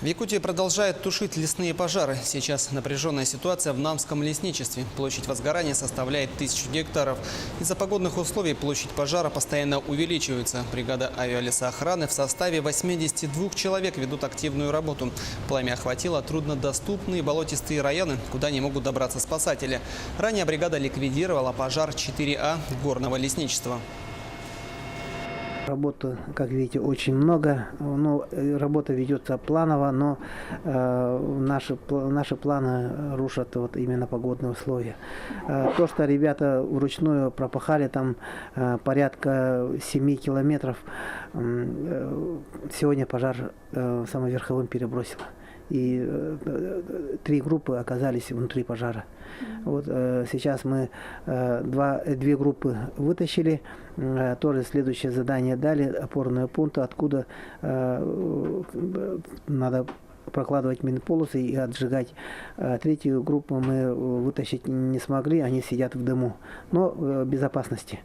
В Якутии продолжают тушить лесные пожары. Сейчас напряженная ситуация в Намском лесничестве. Площадь возгорания составляет 1000 гектаров. Из-за погодных условий площадь пожара постоянно увеличивается. Бригада авиалесоохраны в составе 82 человек ведут активную работу. Пламя охватило труднодоступные болотистые районы, куда не могут добраться спасатели. Ранее бригада ликвидировала пожар 4А горного лесничества. Работы, как видите, очень много. Работа ведется планово, но наши планы рушат вот именно погодные условия. То, что ребята вручную пропахали там порядка 7 километров, сегодня пожар самоверховым перебросило. И 3 группы оказались внутри пожара. Вот сейчас мы 2 группы вытащили, тоже следующее задание дали, опорные пункты, откуда надо прокладывать минполосы и отжигать. 3-ю группу мы вытащить не смогли, они сидят в дыму, но в безопасности.